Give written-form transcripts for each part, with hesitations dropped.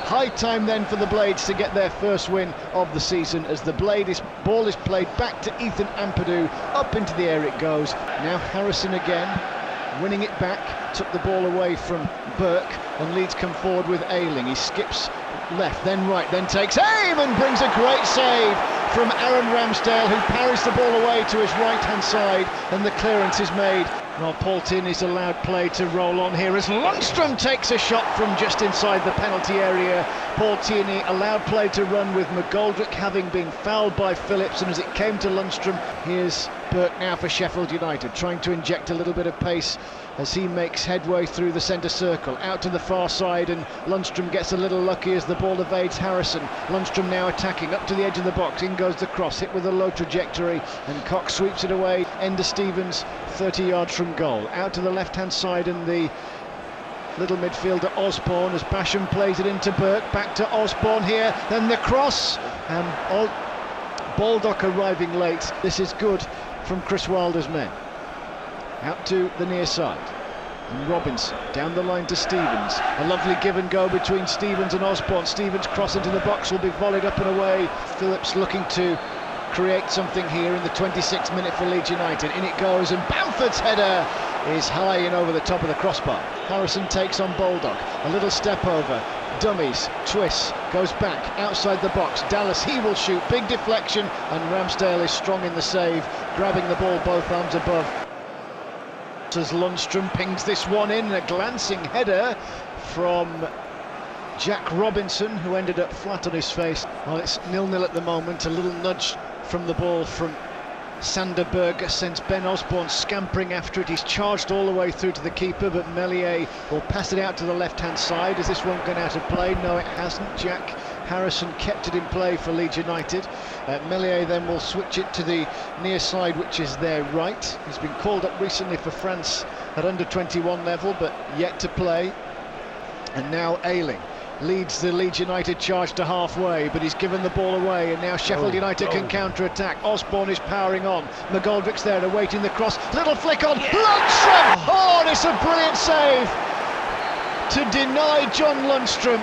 High time then for the Blades to get their first win of the season, as the ball is played back to Ethan Ampadu. Up into the air it goes. Now Harrison again, winning it back, took the ball away from Burke, and Leeds come forward with Ayling. He skips left, then right, then takes aim and brings a great save from Aaron Ramsdale, who parries the ball away to his right-hand side, and the clearance is made. Well, Paul Tierney's allowed play to roll on here as Lundstrom takes a shot from just inside the penalty area. Paul Tierney allowed play to run with McGoldrick having been fouled by Phillips, and as it came to Lundstrom, here's Burke now for Sheffield United, trying to inject a little bit of pace as he makes headway through the centre circle, out to the far side, and Lundstrom gets a little lucky as the ball evades Harrison. Lundstrom now attacking, up to the edge of the box, in goes the cross, hit with a low trajectory, and Cox sweeps it away. Ender Stevens, 30 yards from goal, out to the left-hand side, and the little midfielder Osborne, as Basham plays it into Burke, back to Osborne here, then the cross, and Baldock arriving late. This is good from Chris Wilder's men. Out to the near side, and Robinson down the line to Stevens. A lovely give and go between Stevens and Osborne. Stevens cross into the box will be volleyed up and away. Phillips looking to create something here in the 26th minute for Leeds United. In it goes, and Bamford's header is high and over the top of the crossbar. Harrison takes on Baldock, a little step over, dummies, twists, goes back outside the box. Dallas, he will shoot, big deflection, and Ramsdale is strong in the save, grabbing the ball both arms above. As Lundstrom pings this one in, a glancing header from Jack Robinson, who ended up flat on his face. Well, it's 0-0 at the moment. A little nudge from the ball from Sander Berge sends Ben Osborne scampering after it. He's charged all the way through to the keeper, but Meslier will pass it out to the left-hand side. Is this one going out of play? No, it hasn't. Jack Harrison kept it in play for Leeds United. Meslier then will switch it to the near side, which is their right. He's been called up recently for France at under-21 level, but yet to play. And now Ayling leads the Leeds United charge to halfway, but he's given the ball away, and now Sheffield United can counter-attack. Osborne is powering on. McGoldrick's there awaiting the cross. Little flick on. Lundstrom! Oh, and it's a brilliant save to deny John Lundstrom.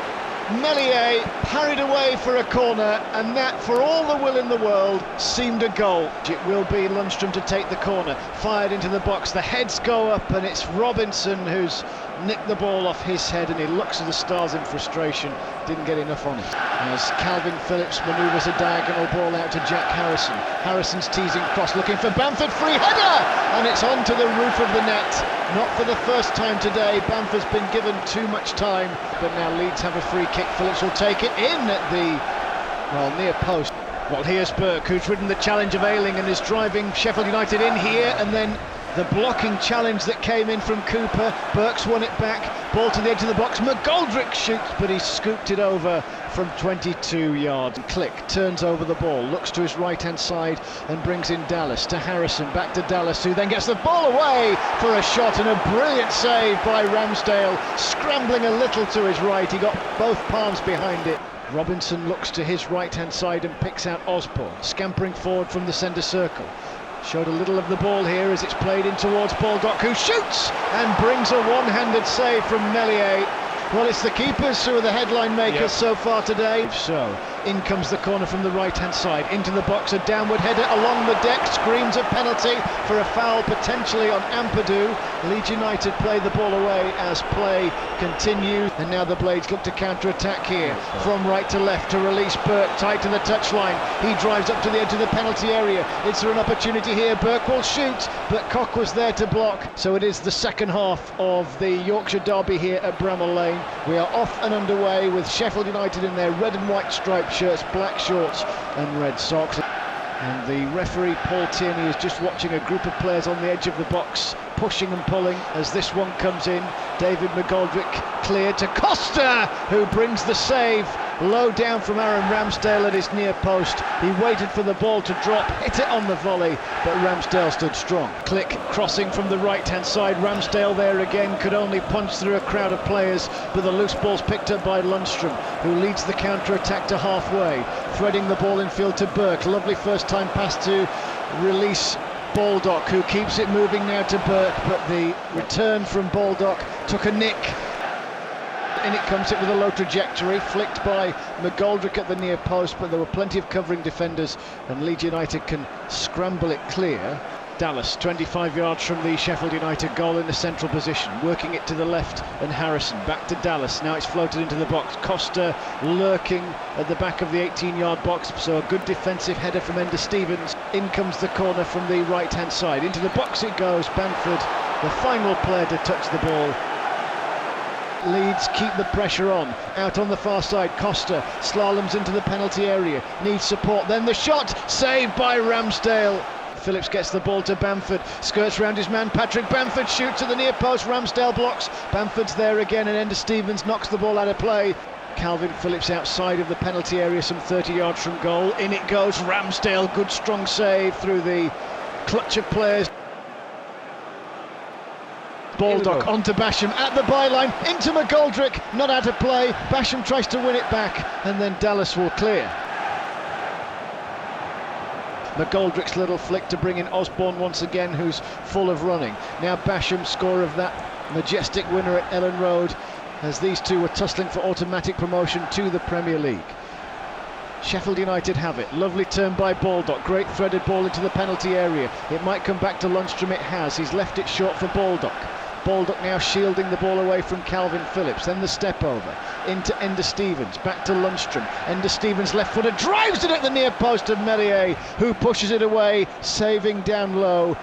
Meslier parried away for a corner, and that, for all the will in the world, seemed a goal. It will be Lundstrom to take the corner, fired into the box, the heads go up, and it's Robinson who's nicked the ball off his head, and he looks at the stars in frustration, didn't get enough on it. As Calvin Phillips manoeuvres a diagonal ball out to Jack Harrison. Harrison's teasing cross, looking for Bamford, free header, and it's onto the roof of the net. Not for the first time today. Bamford's been given too much time, but now Leeds have a free kick. Phillips will take it in at the, near post. Well, here's Burke, who's ridden the challenge of Ayling and is driving Sheffield United in here, and then the blocking challenge that came in from Cooper. Burke's won it back, ball to the edge of the box. McGoldrick shoots, but he scooped it over from 22 yards. Click turns over the ball, looks to his right-hand side and brings in Dallas to Harrison, back to Dallas, who then gets the ball away for a shot, and a brilliant save by Ramsdale, scrambling a little to his right. He got both palms behind it. Robinson looks to his right-hand side and picks out Osborne, scampering forward from the centre circle. Showed a little of the ball here as it's played in towards Baldock, who shoots and brings a one-handed save from Meslier. Well, it's the keepers who are the headline makers so far today. So, in comes the corner from the right-hand side, into the box, a downward header along the deck, screams a penalty for a foul potentially on Ampadu. Leeds United play the ball away as play continues, and now the Blades look to counter-attack here, from right to left to release Burke, tight to the touchline. He drives up to the edge of the penalty area. Is there an opportunity here? Burke will shoot, but Cock was there to block. So it is the second half of the Yorkshire derby here at Bramall Lane. We are off and underway with Sheffield United in their red and white striped shirts, black shorts and red socks. And the referee, Paul Tierney, is just watching a group of players on the edge of the box, pushing and pulling as this one comes in. David McGoldrick cleared to Costa, who brings the save. Low down from Aaron Ramsdale at his near post. He waited for the ball to drop, hit it on the volley, but Ramsdale stood strong. Click crossing from the right-hand side. Ramsdale there again, could only punch through a crowd of players, but the loose ball's picked up by Lundstrom, who leads the counter-attack to halfway, threading the ball infield to Burke. Lovely first-time pass to release Baldock, who keeps it moving now to Burke, but the return from Baldock took a nick. in it comes, it with a low trajectory, flicked by McGoldrick at the near post, but there were plenty of covering defenders and Leeds United can scramble it clear. Dallas, 25 yards from the Sheffield United goal in the central position, working it to the left, and Harrison back to Dallas. Now it's floated into the box. Costa lurking at the back of the 18-yard box, so a good defensive header from Enda Stevens. In comes the corner from the right-hand side. Into the box it goes. Bamford, the final player to touch the ball. Leeds keep the pressure on. Out on the far side, Costa slaloms into the penalty area. Needs support. Then the shot, saved by Ramsdale. Phillips gets the ball to Bamford, skirts round his man Patrick. Bamford shoots at the near post, Ramsdale blocks. Bamford's there again and Enda Stevens knocks the ball out of play. Calvin Phillips outside of the penalty area, some 30 yards from goal. In it goes, Ramsdale, good strong save through the clutch of players. Baldock onto Basham at the byline, into McGoldrick, not out of play. Basham tries to win it back and then Dallas will clear. McGoldrick's little flick to bring in Osborne once again, who's full of running. Now Basham, score of that majestic winner at Ellen Road, as these two were tussling for automatic promotion to the Premier League. Sheffield United have it. Lovely turn by Baldock. Great threaded ball into the penalty area. It might come back to Lundstrom. It has. He's left it short for Baldock. Baldock now shielding the ball away from Calvin Phillips. Then the step over into Enda Stevens. Back to Lundstrom. Enda Stevens left footer drives it at the near post of Melier, who pushes it away, saving down low.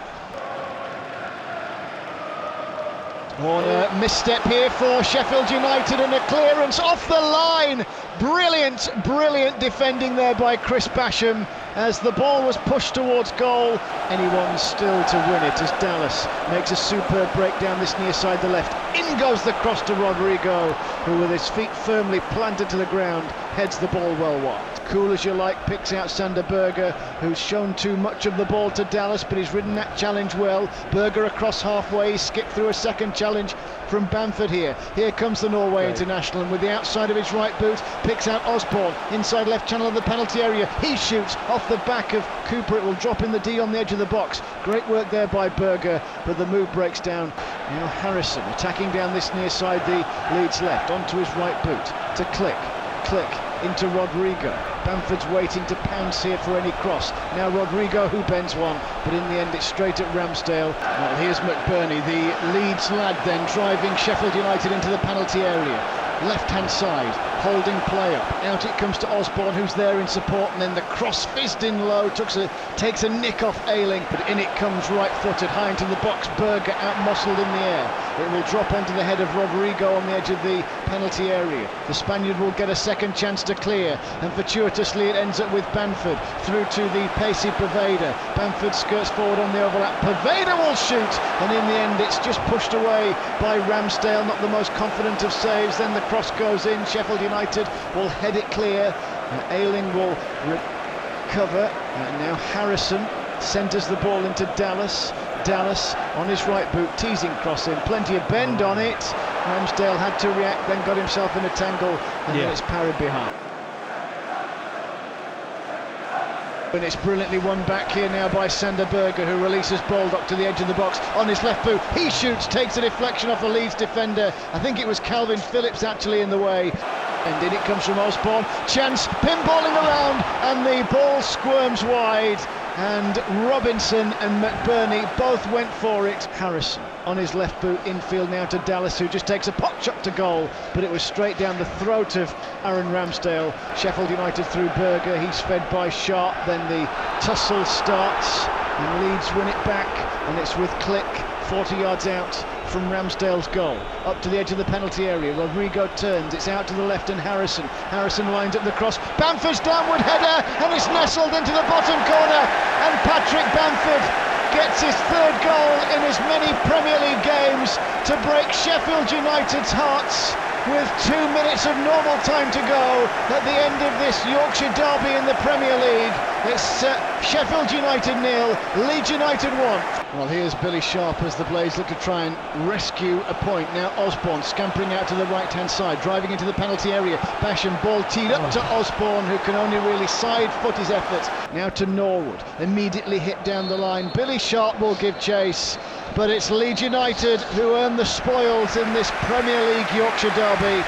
Warner, misstep here for Sheffield United and a clearance off the line. Brilliant defending there by Chris Basham as the ball was pushed towards goal. Anyone still to win it as Dallas makes a superb break down this near side the left. In goes the cross to Rodrigo, who with his feet firmly planted to the ground heads the ball well wide. Cool as you like, picks out Sander Berger, who's shown too much of the ball to Dallas, but he's ridden that challenge well. Berger across halfway, skipped through a second challenge from Bamford here. Here comes the Norway international, and with the outside of his right boot, picks out Osborne, inside left channel of the penalty area. He shoots off the back of Cooper. It will drop in the D on the edge of the box. Great work there by Berger, but the move breaks down. Now Harrison attacking down this near side, the Leeds left, onto his right boot to Click into Rodrigo. Bamford's waiting to pounce here for any cross. Now Rodrigo, who bends one, but in the end it's straight at Ramsdale. Well, here's McBurney, the Leeds lad then, driving Sheffield United into the penalty area. Left-hand side, holding play up. Out it comes to Osborne, who's there in support, and then the cross fizzed in low, takes a nick off Ayling, but in it comes right-footed, high into the box. Berger out-muscled in the air. It will drop onto the head of Rodrigo on the edge of the penalty area. The Spaniard will get a second chance to clear, and fortuitously it ends up with Bamford through to the pacey Poveda. Bamford skirts forward on the overlap. Poveda will shoot, and in the end it's just pushed away by Ramsdale, not the most confident of saves. Then the cross goes in. Sheffield United will head it clear. Ayling will recover. And now Harrison centres the ball into Dallas. Dallas on his right boot, teasing cross in, plenty of bend on it. Ramsdale had to react, then got himself in a tangle, and then it's parried behind. And it's brilliantly won back here now by Sander Berger, who releases Baldock to the edge of the box on his left boot. He shoots, takes a deflection off a Leeds defender. I think it was Calvin Phillips actually in the way. And in it comes from Osborne. Chance, pinballing around, and the ball squirms wide. And Robinson and McBurney both went for it. Harrison on his left boot, infield now to Dallas, who just takes a pot shot to goal, but it was straight down the throat of Aaron Ramsdale. Sheffield United through Berger, he's fed by Sharp, then the tussle starts, and Leeds win it back, and it's with Click, 40 yards out from Ramsdale's goal. Up to the edge of the penalty area, Rodrigo turns, it's out to the left and Harrison lines up the cross, Bamford's downward header, and it's nestled into the bottom corner, and Patrick Bamford gets his third goal in as many Premier League games to break Sheffield United's hearts with 2 minutes of normal time to go at the end of this Yorkshire derby in the Premier League. It's Sheffield United 0, Leeds United 1. Well, here's Billy Sharp as the Blades look to try and rescue a point. Now Osborne scampering out to the right-hand side, driving into the penalty area. Basham, ball teed up to Osborne, who can only really side-foot his efforts. Now to Norwood, immediately hit down the line. Billy Sharp will give chase, but it's Leeds United who earn the spoils in this Premier League Yorkshire derby.